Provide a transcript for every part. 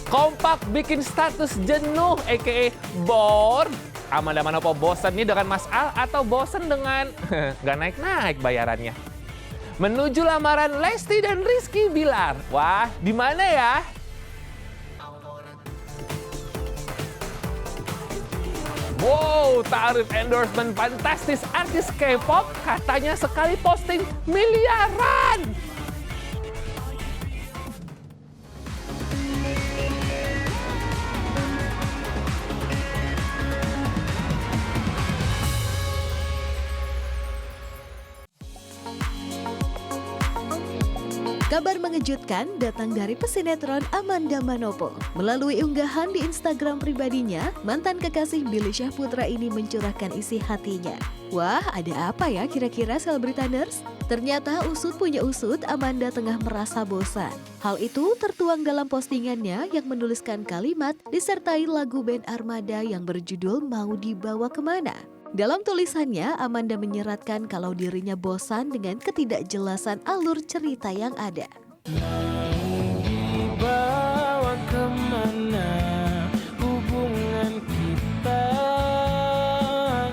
Kompak bikin status jenuh, a.k.a. bored. Amanda Manopo bosan nih dengan Mas Al atau bosan dengan nggak naik-naik bayarannya? Menuju lamaran Lesti dan Rizky Bilar. Wah, di mana ya? Wow, tarif endorsement fantastis artis K-pop katanya sekali posting miliaran. Kabar mengejutkan datang dari pesinetron Amanda Manopo. Melalui unggahan di Instagram pribadinya, mantan kekasih Billy Syahputra ini mencurahkan isi hatinya. Wah, ada apa ya kira-kira Selebritaners? Ternyata usut punya usut, Amanda tengah merasa bosan. Hal itu tertuang dalam postingannya yang menuliskan kalimat disertai lagu band Armada yang berjudul Mau Dibawa Kemana. Dalam tulisannya, Amanda menyeratkan kalau dirinya bosan dengan ketidakjelasan alur cerita yang ada. Dibawa kemana hubungan kita.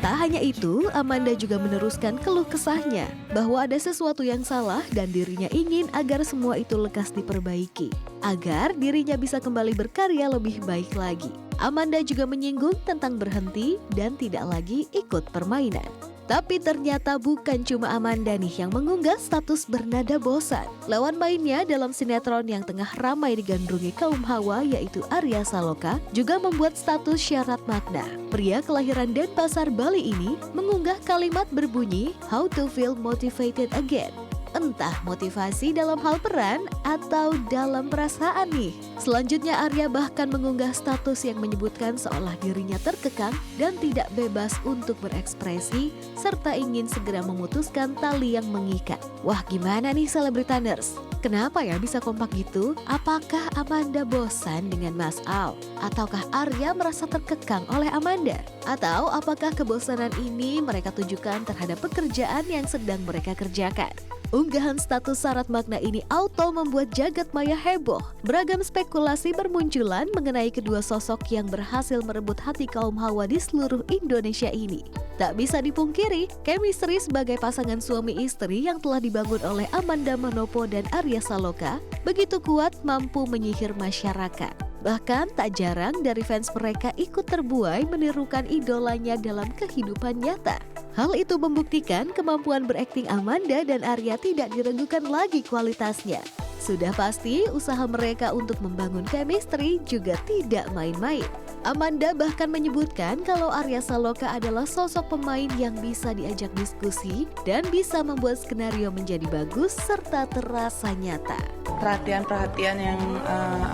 Tak hanya itu, Amanda juga meneruskan keluh kesahnya bahwa ada sesuatu yang salah dan dirinya ingin agar semua itu lekas diperbaiki, agar dirinya bisa kembali berkarya lebih baik lagi. Amanda juga menyinggung tentang berhenti dan tidak lagi ikut permainan. Tapi ternyata bukan cuma Amanda nih yang mengunggah status bernada bosan. Lawan mainnya dalam sinetron yang tengah ramai digandrungi kaum hawa yaitu Arya Saloka juga membuat status syarat makna. Pria kelahiran Denpasar, Bali ini mengunggah kalimat berbunyi How to feel motivated again. Entah motivasi dalam hal peran atau dalam perasaan nih. Selanjutnya Arya bahkan mengunggah status yang menyebutkan seolah dirinya terkekang dan tidak bebas untuk berekspresi serta ingin segera memutuskan tali yang mengikat. Wah, gimana nih Selebritaners? Kenapa ya bisa kompak gitu? Apakah Amanda bosan dengan Mas Al? Ataukah Arya merasa terkekang oleh Amanda? Atau apakah kebosanan ini mereka tujukan terhadap pekerjaan yang sedang mereka kerjakan? Unggahan status syarat makna ini auto membuat jagat maya heboh. Beragam spekulasi bermunculan mengenai kedua sosok yang berhasil merebut hati kaum hawa di seluruh Indonesia ini. Tak bisa dipungkiri, chemistry sebagai pasangan suami istri yang telah dibangun oleh Amanda Manopo dan Arya Saloka begitu kuat mampu menyihir masyarakat. Bahkan tak jarang dari fans mereka ikut terbuai menirukan idolanya dalam kehidupan nyata. Hal itu membuktikan kemampuan berakting Amanda dan Arya tidak diragukan lagi kualitasnya. Sudah pasti usaha mereka untuk membangun chemistry juga tidak main-main. Amanda bahkan menyebutkan kalau Arya Saloka adalah sosok pemain yang bisa diajak diskusi dan bisa membuat skenario menjadi bagus serta terasa nyata. Perhatian-perhatian yang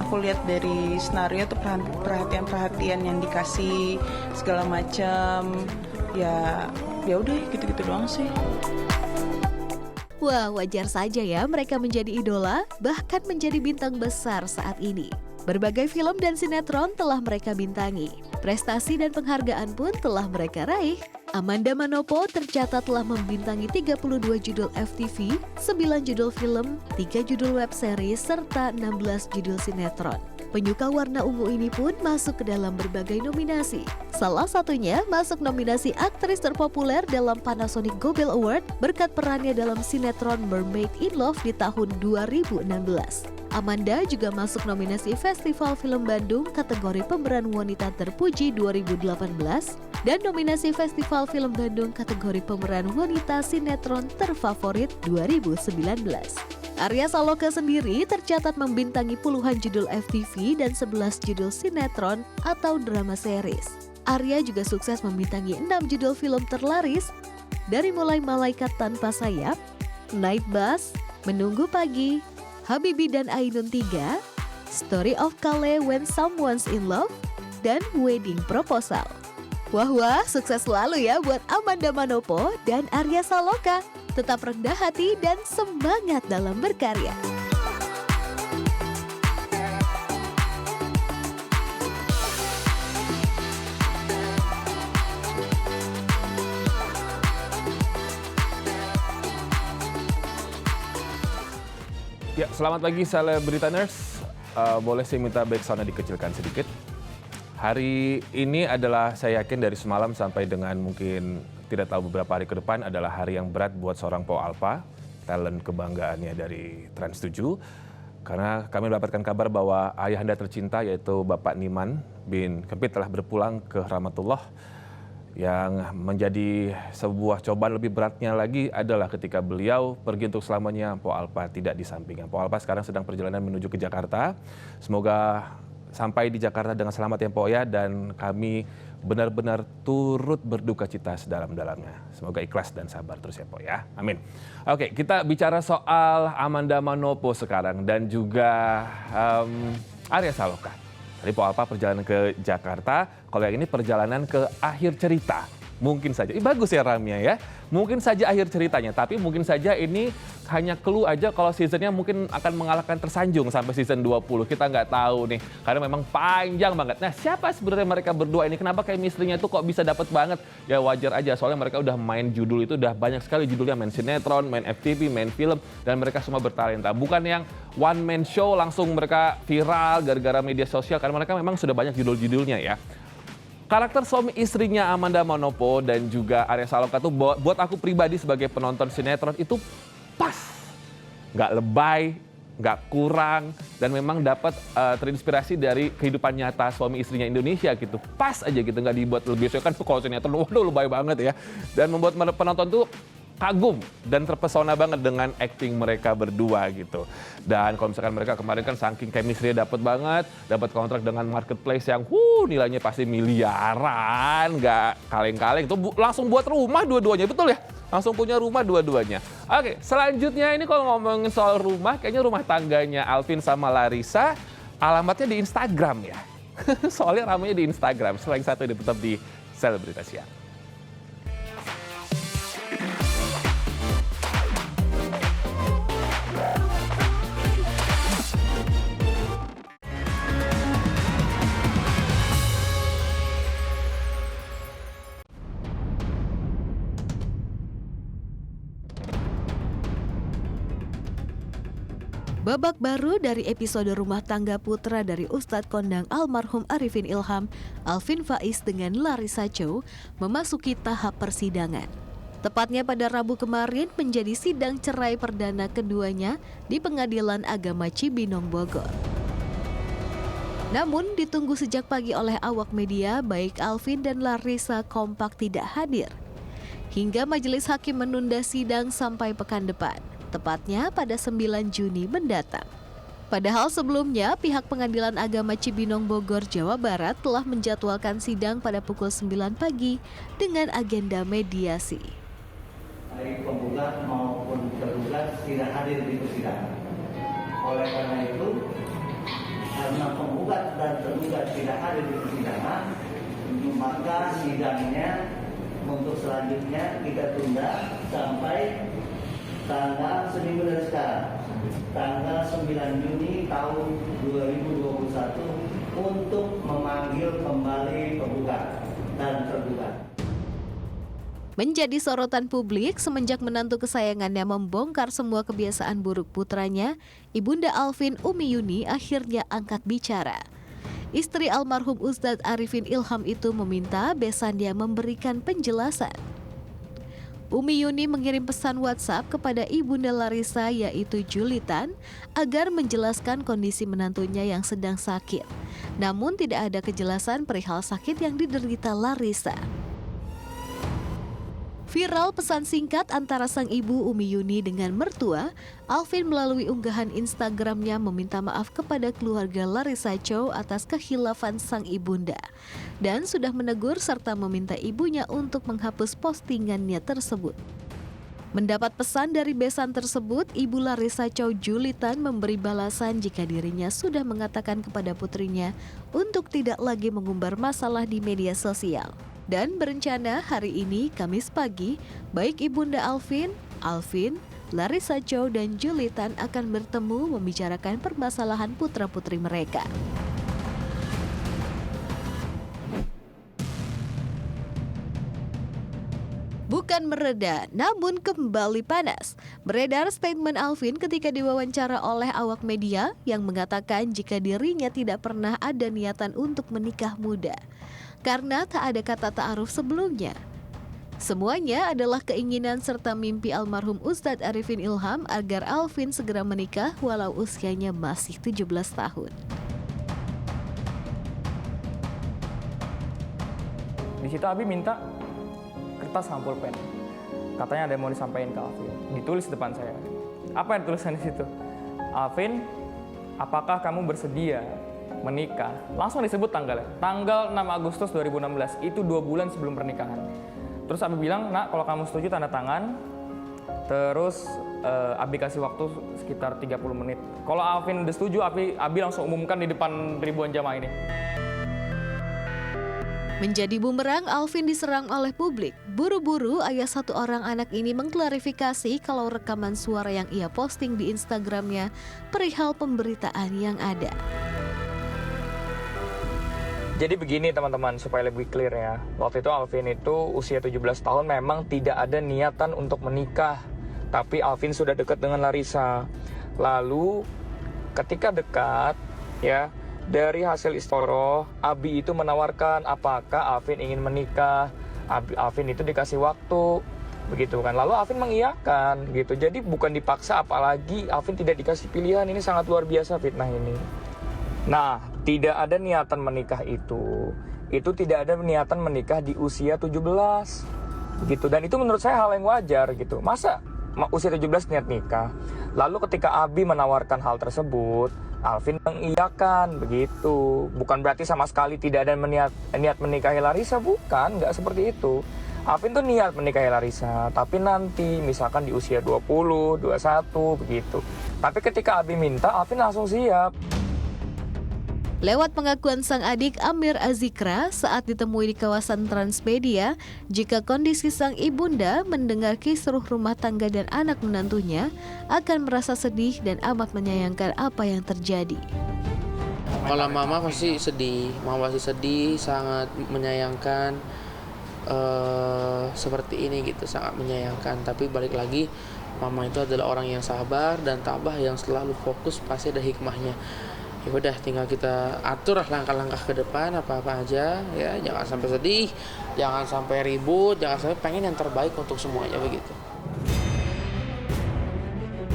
aku lihat dari skenario itu perhatian-perhatian yang dikasih segala macam, ya udah gitu-gitu doang sih. Wah, wajar saja ya mereka menjadi idola, bahkan menjadi bintang besar saat ini. Berbagai film dan sinetron telah mereka bintangi. Prestasi dan penghargaan pun telah mereka raih. Amanda Manopo tercatat telah membintangi 32 judul FTV, 9 judul film, 3 judul web series, serta 16 judul sinetron. Penyuka warna ungu ini pun masuk ke dalam berbagai nominasi. Salah satunya masuk nominasi aktris terpopuler dalam Panasonic Gobel Award berkat perannya dalam sinetron Mermaid in Love di tahun 2016. Amanda juga masuk nominasi Festival Film Bandung kategori pemeran wanita terpuji 2018 dan nominasi Festival Film Bandung kategori pemeran wanita sinetron terfavorit 2019. Arya Saloka sendiri tercatat membintangi puluhan judul FTV dan 11 judul sinetron atau drama series. Arya juga sukses membintangi 6 judul film terlaris dari mulai Malaikat Tanpa Sayap, Night Bus, Menunggu Pagi, Habibie dan Ainun 3, Story of Kale When Someone's in Love, dan Wedding Proposal. Wah, sukses selalu ya buat Amanda Manopo dan Arya Saloka. Tetap rendah hati dan semangat dalam berkarya. Ya, selamat pagi Selebritaners. boleh saya minta backsound-nya dikecilkan sedikit. Hari ini adalah saya yakin dari semalam sampai dengan mungkin tidak tahu beberapa hari ke depan adalah hari yang berat buat seorang Po Alpa, talent kebanggaannya dari Trans 7. Karena kami mendapatkan kabar bahwa ayahanda tercinta yaitu Bapak Niman bin Kempit telah berpulang ke rahmatullah. Yang menjadi sebuah cobaan lebih beratnya lagi adalah ketika beliau pergi untuk selamanya, Po Alpa tidak di sampingnya. Po Alpa sekarang sedang perjalanan menuju ke Jakarta. Semoga sampai di Jakarta dengan selamat ya Po ya, dan kami benar-benar turut berduka cita sedalam-dalamnya. Semoga ikhlas dan sabar terus ya Po ya. Amin. Oke, kita bicara soal Amanda Manopo sekarang dan juga Arya Saloka. Tadi Po Alpa perjalanan ke Jakarta, kalau yang ini perjalanan ke akhir cerita. Mungkin saja, bagus ya Ramya ya. Mungkin saja akhir ceritanya, tapi mungkin saja ini hanya clue aja kalau seasonnya mungkin akan mengalahkan Tersanjung sampai season 20. Kita nggak tahu nih, karena memang panjang banget. Nah, siapa sebenarnya mereka berdua ini? Kenapa chemistry-nya tuh kok bisa dapat banget? Ya wajar aja, soalnya mereka udah main judul itu, udah banyak sekali judulnya. Main sinetron, main FTV, main film, dan mereka semua bertalenta. Bukan yang one man show langsung mereka viral gara-gara media sosial, karena mereka memang sudah banyak judul-judulnya ya. Karakter suami istrinya Amanda Manopo dan juga Arya Saloka tuh buat aku pribadi sebagai penonton sinetron itu pas. Nggak lebay, nggak kurang, dan memang dapat terinspirasi dari kehidupan nyata suami istrinya Indonesia gitu. Pas aja gitu, nggak dibuat lebih kan kalau sinetron, waduh lebay banget ya. Dan membuat penonton tuh kagum dan terpesona banget dengan acting mereka berdua gitu. Dan kalau misalkan mereka kemarin kan saking chemistry-nya dapat banget, dapat kontrak dengan marketplace yang nilainya pasti miliaran, nggak kaleng-kaleng. Itu langsung buat rumah dua-duanya, betul ya? Langsung punya rumah dua-duanya. Oke, selanjutnya ini kalau ngomongin soal rumah, kayaknya rumah tangganya Alvin sama Larissa, alamatnya di Instagram ya. Soalnya ramainya di Instagram, selain satu ini tetap di Selebritas Siang. Babak baru dari episode Rumah Tangga Putra dari Ustadz Kondang almarhum Arifin Ilham, Alvin Faiz dengan Larissa Chow memasuki tahap persidangan. Tepatnya pada Rabu kemarin menjadi sidang cerai perdana keduanya di Pengadilan Agama Cibinong, Bogor. Namun ditunggu sejak pagi oleh awak media, baik Alvin dan Larissa kompak tidak hadir. Hingga majelis hakim menunda sidang sampai pekan depan. Tepatnya pada 9 Juni mendatang. Padahal sebelumnya pihak Pengadilan Agama Cibinong Bogor, Jawa Barat telah menjadwalkan sidang pada pukul 9 pagi dengan agenda mediasi. Baik penggugat maupun tergugat tidak hadir di persidangan. Oleh karena itu, karena penggugat dan tergugat tidak hadir di persidangan, maka sidangnya untuk selanjutnya kita tunda sampai tanggal seminggu dari sekarang, tanggal 9 Juni tahun 2021 untuk memanggil kembali penggugat dan tergugat. Menjadi sorotan publik semenjak menantu kesayangannya membongkar semua kebiasaan buruk putranya, Ibunda Alvin, Umi Yuni, akhirnya angkat bicara. Istri almarhum Ustadz Arifin Ilham itu meminta besannya memberikan penjelasan. Umi Yuni mengirim pesan WhatsApp kepada Ibunda Larissa yaitu Julitan agar menjelaskan kondisi menantunya yang sedang sakit. Namun tidak ada kejelasan perihal sakit yang diderita Larissa. Viral pesan singkat antara sang ibu Umi Yuni dengan mertua, Alvin melalui unggahan Instagramnya meminta maaf kepada keluarga Larissa Chow atas kehilafan sang ibunda dan sudah menegur serta meminta ibunya untuk menghapus postingannya tersebut. Mendapat pesan dari besan tersebut, Ibu Larissa Chow Julitan memberi balasan jika dirinya sudah mengatakan kepada putrinya untuk tidak lagi mengumbar masalah di media sosial. Dan berencana hari ini, Kamis pagi, baik Ibunda Alvin, Larissa Chow dan Julitan akan bertemu membicarakan permasalahan putra-putri mereka. Bukan bukan mereda, namun kembali panas. Beredar statement Alvin ketika diwawancara oleh awak media yang mengatakan jika dirinya tidak pernah ada niatan untuk menikah muda, karena tak ada kata ta'aruf sebelumnya. Semuanya adalah keinginan serta mimpi almarhum Ustadz Arifin Ilham agar Alvin segera menikah walau usianya masih 17 tahun. Di situ Abi minta kertas sama pulpen. Katanya ada yang mau disampaikan ke Alvin. Ditulis depan saya. Apa yang tulisan di situ? Alvin, apakah kamu bersedia menikah? Langsung disebut tanggalnya. Tanggal 6 Agustus 2016. Itu 2 bulan sebelum pernikahan. Terus Abi bilang, nak kalau kamu setuju tanda tangan. Terus Abi kasih waktu sekitar 30 menit. Kalau Alvin udah setuju, Abi langsung umumkan di depan ribuan jamaah ini. Menjadi bumerang, Alvin diserang oleh publik. Buru-buru, ayah satu orang anak ini mengklarifikasi kalau rekaman suara yang ia posting di Instagramnya perihal pemberitaan yang ada. Jadi begini teman-teman, supaya lebih clear ya. Waktu itu Alvin itu usia 17 tahun memang tidak ada niatan untuk menikah. Tapi Alvin sudah dekat dengan Larissa. Lalu ketika dekat ya, dari hasil istoroh, Abi itu menawarkan apakah Alvin ingin menikah. Alvin itu dikasih waktu, begitu kan. Lalu Alvin mengiyakan gitu. Jadi bukan dipaksa, apalagi Alvin tidak dikasih pilihan. Ini sangat luar biasa fitnah ini. Nah, tidak ada niatan menikah itu tidak ada niatan menikah di usia 17 gitu. Dan itu menurut saya hal yang wajar gitu. Masa usia 17 niat nikah? Lalu ketika Abi menawarkan hal tersebut, Alvin mengiyakan begitu. Bukan berarti sama sekali tidak ada niat menikahi Larissa, bukan, nggak seperti itu. Alvin tuh niat menikahi Larissa, tapi nanti misalkan di usia 20, 21 begitu. Tapi ketika Abi minta, Alvin langsung siap. Lewat pengakuan sang adik Amir Azikra saat ditemui di kawasan Transmedia, jika kondisi sang ibunda mendengar kisruh rumah tangga dan anak menantunya, akan merasa sedih dan amat menyayangkan apa yang terjadi. Kalau mama pasti sedih, sangat menyayangkan seperti ini gitu, sangat menyayangkan. Tapi balik lagi, mama itu adalah orang yang sabar dan tabah yang selalu fokus, pasti ada hikmahnya. Ya udah, tinggal kita atur langkah-langkah ke depan apa-apa aja ya, jangan sampai sedih, jangan sampai ribut, jangan sampai pengen yang terbaik untuk semuanya begitu.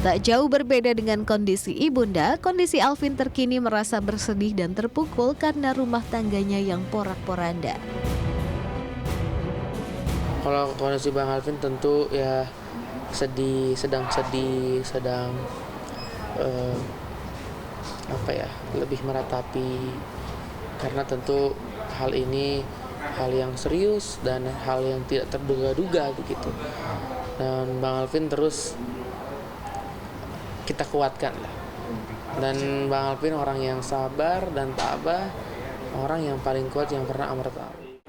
Tak jauh berbeda dengan kondisi ibunda, kondisi Alvin terkini merasa bersedih dan terpukul karena rumah tangganya yang porak-poranda. Kalau kondisi Bang Alvin tentu ya sedang lebih meratapi, karena tentu hal ini hal yang serius dan hal yang tidak terduga-duga begitu. Dan Bang Alvin terus kita kuatkan lah. Dan Bang Alvin orang yang sabar dan tabah, orang yang paling kuat yang pernah Amar tahu.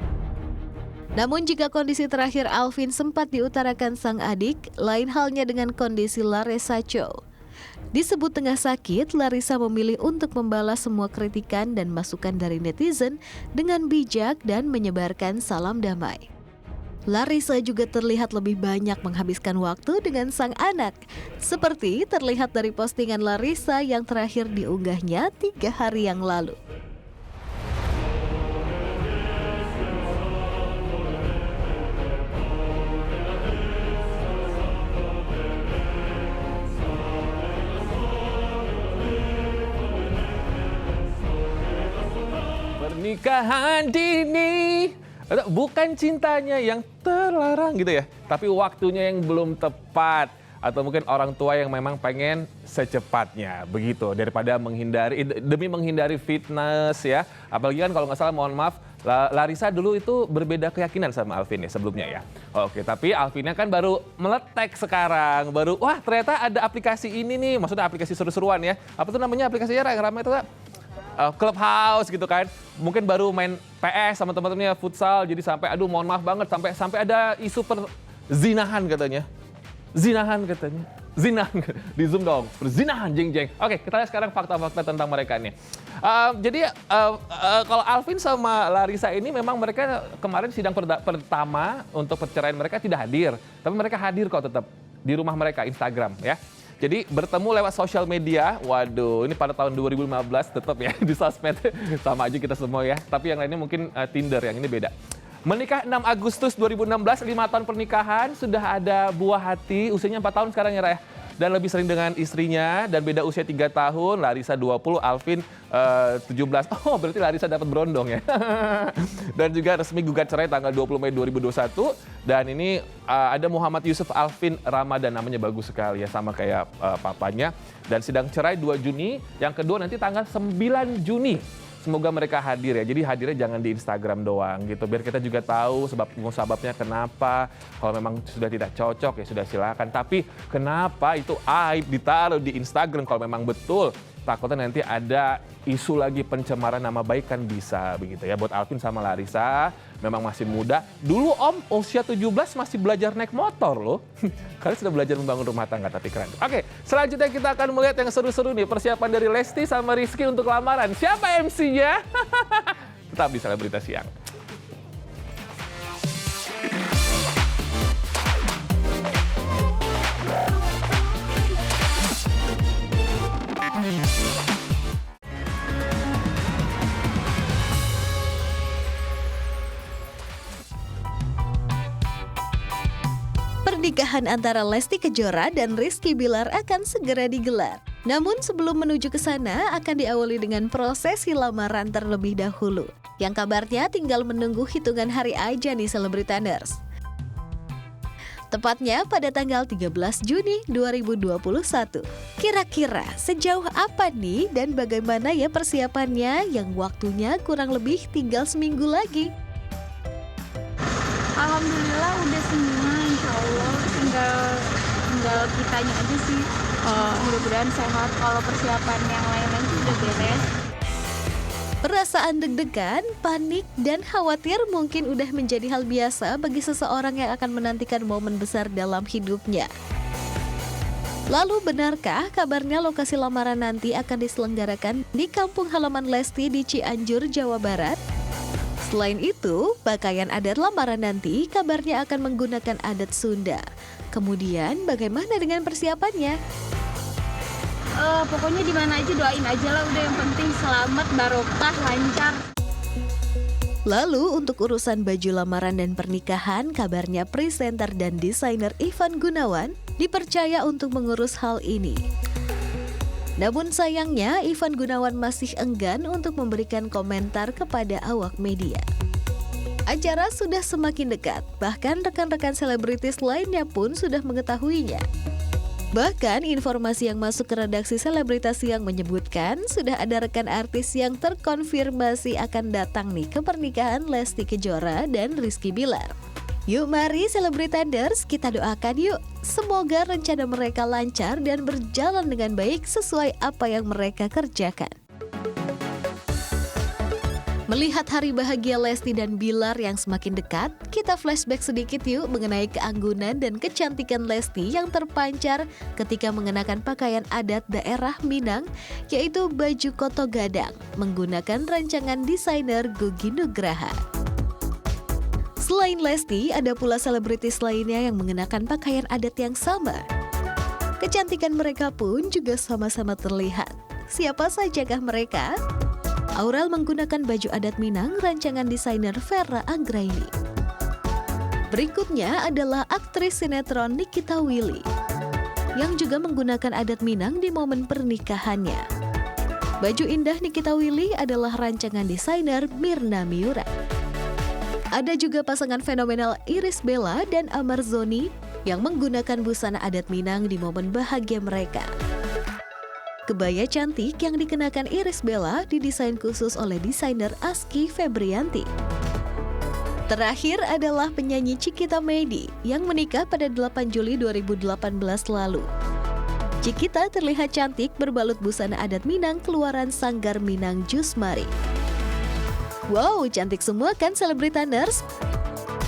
Namun jika kondisi terakhir Alvin sempat diutarakan sang adik, lain halnya dengan kondisi Larissa Chow. Disebut tengah sakit, Larissa memilih untuk membalas semua kritikan dan masukan dari netizen dengan bijak dan menyebarkan salam damai. Larissa juga terlihat lebih banyak menghabiskan waktu dengan sang anak, seperti terlihat dari postingan Larissa yang terakhir diunggahnya 3 hari yang lalu. Pernikahan dini bukan cintanya yang terlarang gitu ya, tapi waktunya yang belum tepat, atau mungkin orang tua yang memang pengen secepatnya begitu, daripada demi menghindari fitness ya. Apalagi kan kalau nggak salah, mohon maaf, Larissa dulu itu berbeda keyakinan sama Alvin ya sebelumnya ya. Oke, tapi Alvinnya kan baru meletek sekarang, wah ternyata ada aplikasi ini nih, maksudnya aplikasi seru-seruan ya. Apa tuh namanya aplikasinya yang ramai itu Kak? Clubhouse gitu kan, mungkin baru main PS sama teman-temannya, futsal, jadi sampai aduh mohon maaf banget sampai ada isu perzinahan katanya. Berzinahan. Di Zoom dong. Berzinahan, jeng-jeng. Oke, kita lihat sekarang fakta-fakta tentang mereka nih. Jadi kalau Alvin sama Larissa ini memang mereka kemarin sidang pertama untuk perceraian mereka tidak hadir. Tapi mereka hadir kok tetap di rumah mereka, Instagram ya. Jadi bertemu lewat sosial media. Waduh, ini pada tahun 2015 tetap ya di sosmed. Sama aja kita semua ya. Tapi yang lainnya mungkin Tinder, yang ini beda. Menikah 6 Agustus 2016, 5 tahun pernikahan, sudah ada buah hati, usianya 4 tahun sekarang ya Raya. Dan lebih sering dengan istrinya, dan beda usia 3 tahun, Larissa 20, Alvin 17. Oh, berarti Larissa dapat berondong ya. Dan juga resmi gugat cerai tanggal 20 Mei 2021. Dan ini ada Muhammad Yusuf Alvin Ramadan, namanya bagus sekali ya, sama kayak papanya. Dan sidang cerai 2 Juni, yang kedua nanti tanggal 9 Juni. Semoga mereka hadir ya. Jadi hadirnya jangan di Instagram doang gitu. Biar kita juga tahu sebabnya kenapa. Kalau memang sudah tidak cocok ya sudah silakan. Tapi kenapa itu aib ditaruh di Instagram kalau memang betul. Takutnya nanti ada isu lagi pencemaran nama baik kan bisa begitu ya. Buat Alvin sama Larissa memang masih muda. Dulu Om usia 17 masih belajar naik motor loh. Kalian sudah belajar membangun rumah tangga tapi keren. Oke, selanjutnya kita akan melihat yang seru-seru nih. Persiapan dari Lesti sama Rizky untuk lamaran. Siapa MC-nya? Tetap di Selebritas Siang. Pernikahan antara Lesti Kejora dan Rizky Bilar akan segera digelar. Namun sebelum menuju ke sana akan diawali dengan prosesi lamaran terlebih dahulu. Yang kabarnya tinggal menunggu hitungan hari aja nih Selebritaners. Tepatnya pada tanggal 13 Juni 2021. Kira-kira sejauh apa nih dan bagaimana ya persiapannya yang waktunya kurang lebih tinggal seminggu lagi? Alhamdulillah udah semua, insya Allah tinggal kitanya aja sih. Mudah-mudahan sehat. Kalau persiapan yang lain-lain sih udah beres. Perasaan deg-degan, panik, dan khawatir mungkin udah menjadi hal biasa bagi seseorang yang akan menantikan momen besar dalam hidupnya. Lalu benarkah kabarnya lokasi lamaran nanti akan diselenggarakan di kampung halaman Lesti di Cianjur, Jawa Barat? Selain itu, pakaian adat lamaran nanti kabarnya akan menggunakan adat Sunda. Kemudian, bagaimana dengan persiapannya? Pokoknya di mana aja doain aja lah, udah yang penting selamat, barokah, lancar. Lalu untuk urusan baju lamaran dan pernikahan, kabarnya presenter dan desainer Ivan Gunawan dipercaya untuk mengurus hal ini. Namun sayangnya, Ivan Gunawan masih enggan untuk memberikan komentar kepada awak media. Acara sudah semakin dekat, bahkan rekan-rekan selebritis lainnya pun sudah mengetahuinya. Bahkan informasi yang masuk ke redaksi Selebritas Siang menyebutkan sudah ada rekan artis yang terkonfirmasi akan datang nih ke pernikahan Lesti Kejora dan Rizky Bilar. Yuk mari Selebritators, kita doakan yuk. Semoga rencana mereka lancar dan berjalan dengan baik sesuai apa yang mereka kerjakan. Melihat hari bahagia Lesti dan Bilar yang semakin dekat, kita flashback sedikit yuk mengenai keanggunan dan kecantikan Lesti yang terpancar ketika mengenakan pakaian adat daerah Minang, yaitu baju koto gadang, menggunakan rancangan desainer Gugi Nugraha. Selain Lesti, ada pula selebritis lainnya yang mengenakan pakaian adat yang sama. Kecantikan mereka pun juga sama-sama terlihat. Siapa sajakah mereka? Aurel menggunakan baju adat Minang rancangan desainer Vera Anggraini. Berikutnya adalah aktris sinetron Nikita Willy yang juga menggunakan adat Minang di momen pernikahannya. Baju indah Nikita Willy adalah rancangan desainer Mirna Miura. Ada juga pasangan fenomenal Irish Bella dan Amar Zoni yang menggunakan busana adat Minang di momen bahagia mereka. Kebaya cantik yang dikenakan Irish Bella didesain khusus oleh desainer Aski Febrianti. Terakhir adalah penyanyi Cikita Medi yang menikah pada 8 Juli 2018 lalu. Cikita terlihat cantik berbalut busana adat Minang keluaran Sanggar Minang Jusmari. Wow, cantik semua kan Selebritaners?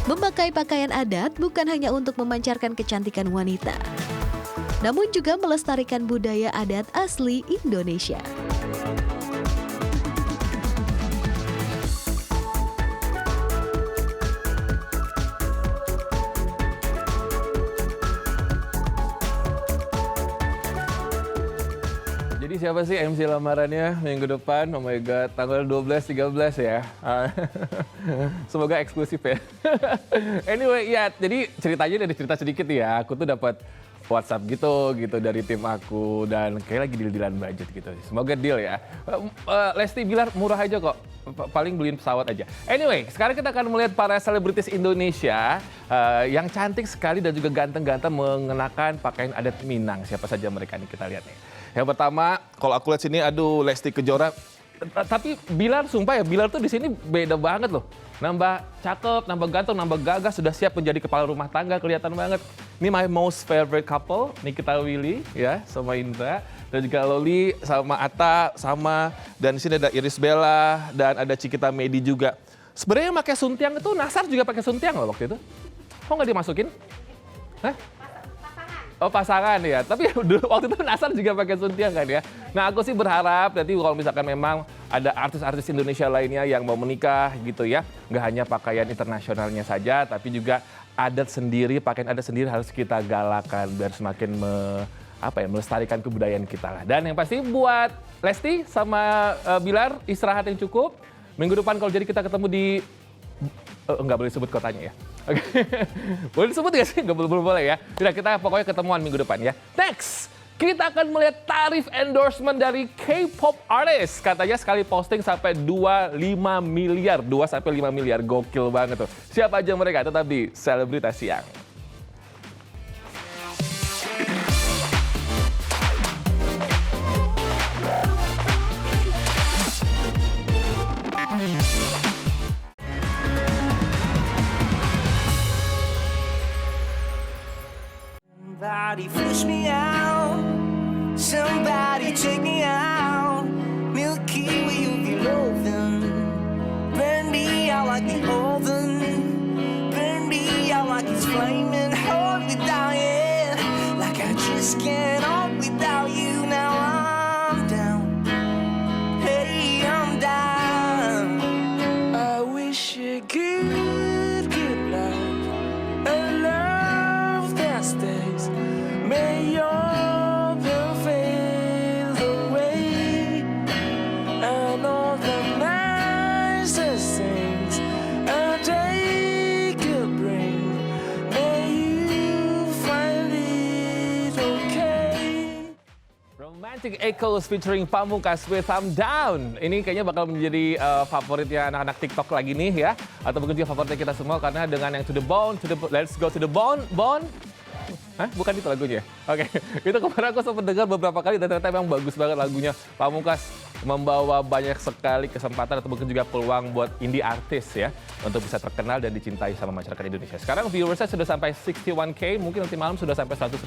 Memakai pakaian adat bukan hanya untuk memancarkan kecantikan wanita. namun juga melestarikan budaya adat asli Indonesia. Jadi siapa sih MC lamarannya minggu depan? Oh my God, tanggal 12-13 ya. Semoga eksklusif ya. Anyway, ya jadi ceritanya dari cerita sedikit ya. Aku tuh dapat WhatsApp gitu dari tim aku dan kayak lagi deal-dealan budget gitu. Semoga deal ya. Lesti Bilar murah aja kok. Paling beliin pesawat aja. Anyway, sekarang kita akan melihat para selebritis Indonesia yang cantik sekali dan juga ganteng-ganteng mengenakan pakaian adat Minang. Siapa saja mereka nih, kita lihat nih. Yang pertama, kalau aku lihat sini, aduh Lesti Kejora. Tapi Bilar, sumpah ya, Bilar tuh di sini beda banget loh. Nambah cakep, nambah ganteng, nambah gagah, sudah siap menjadi kepala rumah tangga, kelihatan banget. Ini my most favorite couple, Nikita Willy ya, sama Indra. Dan juga Loli sama Atta, sama. Dan di sini ada Iris Bella, dan ada Cikita Medi juga. Sebenarnya yang pakai suntiang itu, Nasar juga pakai suntiang loh waktu itu. Kok nggak dimasukin? Hah? Oh pasangan ya, tapi waktu itu Nasar juga pakai suntiang kan ya. Nah aku sih berharap nanti kalau misalkan memang ada artis-artis Indonesia lainnya yang mau menikah gitu ya. Nggak hanya pakaian internasionalnya saja, tapi juga adat sendiri, pakaian adat sendiri harus kita galakan biar semakin melestarikan kebudayaan kita lah. Dan yang pasti buat Lesti sama Bilar istirahat yang cukup. Minggu depan kalau jadi kita ketemu di... nggak boleh sebut kotanya ya. Oke. Boleh disebut nggak sih? Nggak boleh ya. Tidak, kita pokoknya ketemuan minggu depan ya. Next, kita akan melihat tarif endorsement dari K-pop artist. Katanya sekali posting sampai 2 sampai 5 miliar. Gokil banget tuh. Siapa aja mereka? Tetap di Selebritas Siang. Somebody fish me out, somebody take me out. Milky Way, you be loving. Burn me out like the oven. Burn me out like it's flaming. Hold me down, yeah. Like I just can't hold without you. Now I'm down. Hey, I'm down. I wish you good life. A love that stays. May your pain fade away, and all the nicest things a day could bring. May you find it okay. Romantic Echoes featuring Pamungkas with I'm Down. Ini kayaknya bakal menjadi favoritnya anak-anak TikTok lagi nih ya, atau mungkin juga favoritnya kita semua karena dengan yang to the bone, let's go to the bone. Hah? Bukan itu lagunya? Oke, itu kemarin aku sempat dengar beberapa kali dan ternyata memang bagus banget lagunya. Pamungkas membawa banyak sekali kesempatan atau mungkin juga peluang buat indie artis ya untuk bisa terkenal dan dicintai sama masyarakat Indonesia. Sekarang viewersnya sudah sampai 61K, mungkin nanti malam sudah sampai 100.000,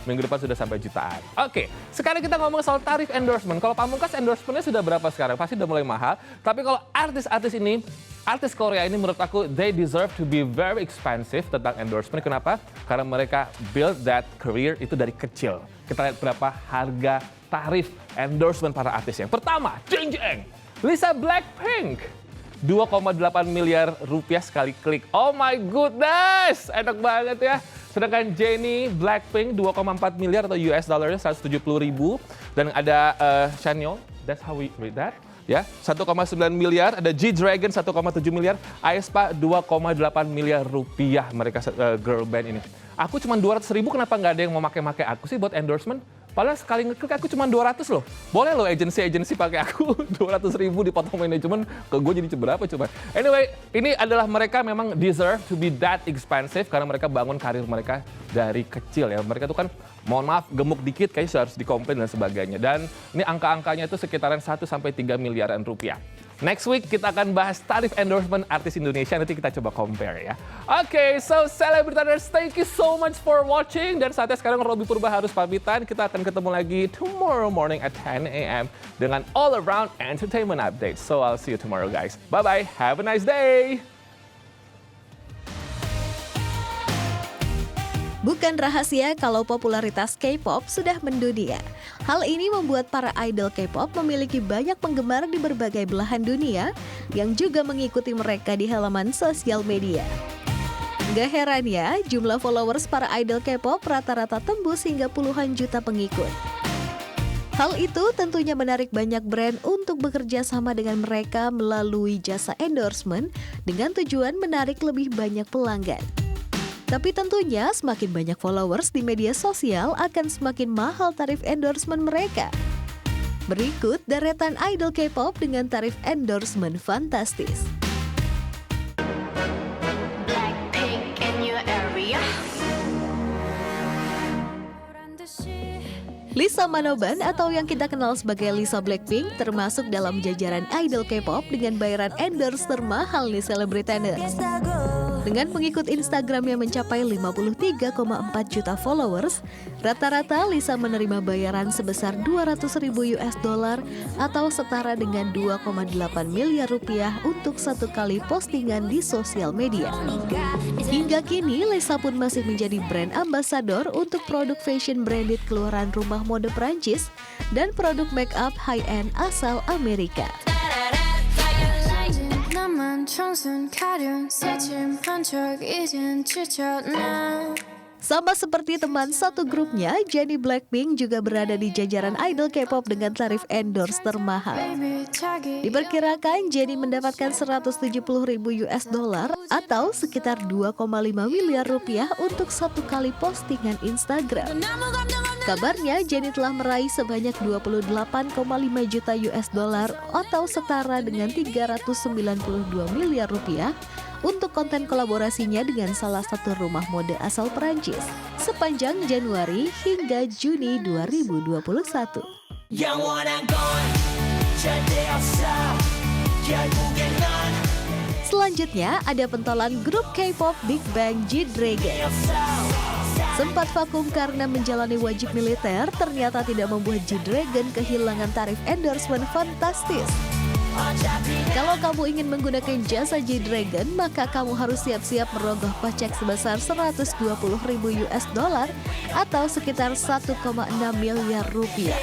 minggu depan sudah sampai jutaan. Oke, sekarang kita ngomong soal tarif endorsement. Kalau Pamungkas endorsementnya sudah berapa sekarang? Pasti udah mulai mahal. Tapi kalau artis-artis ini, artis Korea ini menurut aku they deserve to be very expensive tentang endorsement. Kenapa? Karena mereka build that career itu dari kecil. Kita lihat berapa harga tarif endorsement para artis. Yang pertama, jeng jeng, Lisa Blackpink. 2,8 miliar rupiah sekali klik. Oh my goodness, enak banget ya. Sedangkan Jennie Blackpink 2,4 miliar atau US dollarnya 170.000. Dan ada Chanyeol, that's how we read that. Ya, 1,9 miliar, ada G-Dragon 1,7 miliar, aespa 2,8 miliar rupiah mereka girl band ini. Aku cuma 200.000, kenapa nggak ada yang mau make-make aku sih buat endorsement? Padahal sekali ngeklik aku cuma 200 loh. Boleh loh agensi pakai aku 200.000 dipotong manajemen, ke gue jadi berapa coba. Anyway, ini adalah mereka memang deserve to be that expensive karena mereka bangun karir mereka dari kecil ya. Mereka tuh kan, mohon maaf, gemuk dikit kayaknya sudah harus dikomplain dan sebagainya. Dan ini angka-angkanya itu sekitaran 1 sampai 3 miliaran rupiah. Next week kita akan bahas tarif endorsement artis Indonesia, nanti kita coba compare ya. Oke, so Celebritators, thank you so much for watching. Dan saatnya sekarang Robby Purba harus pamitan. Kita akan ketemu lagi tomorrow morning at 10 a.m. dengan all around entertainment updates. So I'll see you tomorrow guys. Bye-bye, have a nice day. Bukan rahasia kalau popularitas K-pop sudah mendunia. Hal ini membuat para idol K-pop memiliki banyak penggemar di berbagai belahan dunia yang juga mengikuti mereka di halaman sosial media. Gak heran ya, jumlah followers para idol K-pop rata-rata tembus hingga puluhan juta pengikut. Hal itu tentunya menarik banyak brand untuk bekerja sama dengan mereka melalui jasa endorsement dengan tujuan menarik lebih banyak pelanggan. Tapi tentunya semakin banyak followers di media sosial akan semakin mahal tarif endorsement mereka. Berikut deretan idol K-pop dengan tarif endorsement fantastis. Blackpink in your area. Lisa Manoban atau yang kita kenal sebagai Lisa Blackpink termasuk dalam jajaran idol K-pop dengan bayaran endorse termahal nih selebritaners. Dengan pengikut Instagram yang mencapai 53,4 juta followers, rata-rata Lisa menerima bayaran sebesar $200.000 atau setara dengan 2,8 miliar rupiah untuk satu kali postingan di sosial media. Hingga kini, Lisa pun masih menjadi brand ambassador untuk produk fashion branded keluaran rumah mode Prancis dan produk make up high-end asal Amerika. Sama seperti teman satu grupnya, Jennie Blackpink juga berada di jajaran idol K-pop dengan tarif endorse termahal. Diperkirakan Jennie mendapatkan $170.000 atau sekitar 2,5 miliar rupiah untuk satu kali postingan Instagram. Kabarnya Jennie telah meraih sebanyak $28,5 juta atau setara dengan 392 miliar rupiah untuk konten kolaborasinya dengan salah satu rumah mode asal Perancis sepanjang Januari hingga Juni 2021. Selanjutnya ada pentolan grup K-pop Big Bang G-Dragon. Sempat vakum karena menjalani wajib militer, ternyata tidak membuat G-Dragon kehilangan tarif endorsement fantastis. Kalau kamu ingin menggunakan jasa G-Dragon, maka kamu harus siap-siap merogoh kocek sebesar $120.000 atau sekitar 1,6 miliar rupiah.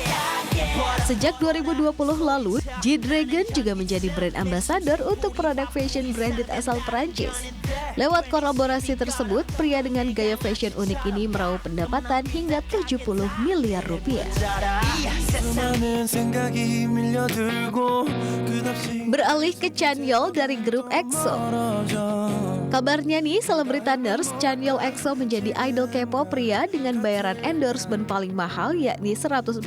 Sejak 2020 lalu, G-Dragon juga menjadi brand ambassador untuk produk fashion branded asal Perancis. Lewat kolaborasi tersebut, pria dengan gaya fashion unik ini meraup pendapatan hingga 70 miliar rupiah. Beralih ke Chanyeol dari grup EXO. Kabarnya nih, selebritaners Chanyeol EXO menjadi idol K-pop pria dengan bayaran endorsement paling mahal yakni $140.000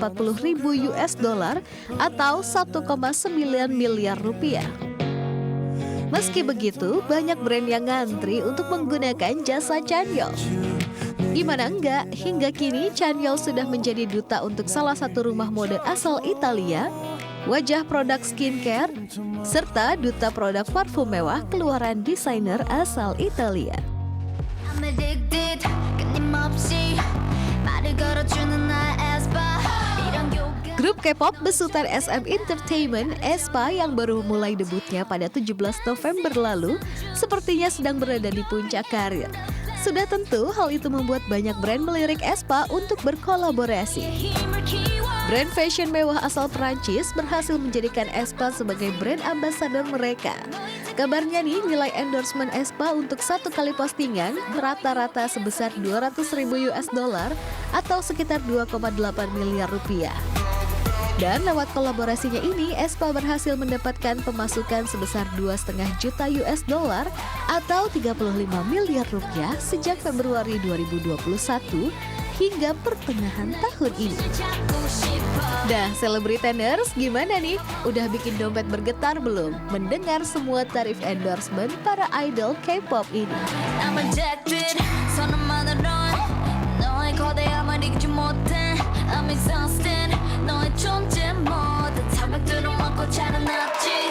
atau 1,9 miliar rupiah. Meski begitu, banyak brand yang ngantri untuk menggunakan jasa Chanyeol. Gimana enggak, hingga kini Chanyeol sudah menjadi duta untuk salah satu rumah mode asal Italia, wajah produk skincare, serta duta produk parfum mewah keluaran desainer asal Italia. Grup K-pop besutan SM Entertainment, aespa yang baru mulai debutnya pada 17 November lalu, sepertinya sedang berada di puncak karir. Sudah tentu hal itu membuat banyak brand melirik aespa untuk berkolaborasi. Brand fashion mewah asal Perancis berhasil menjadikan aespa sebagai brand ambassador mereka. Kabarnya nih, nilai endorsement aespa untuk satu kali postingan rata-rata sebesar $200.000 atau sekitar 2,8 miliar rupiah. Dan lewat kolaborasinya ini, aespa berhasil mendapatkan pemasukan sebesar $2,5 juta atau 35 miliar rupiah sejak Februari 2021 hingga pertengahan tahun ini. Dah, selebritaners, gimana nih? Udah bikin dompet bergetar belum mendengar semua tarif endorsement para idol K-pop ini? 너의 존재 모두 타박들은 먹고 자라났지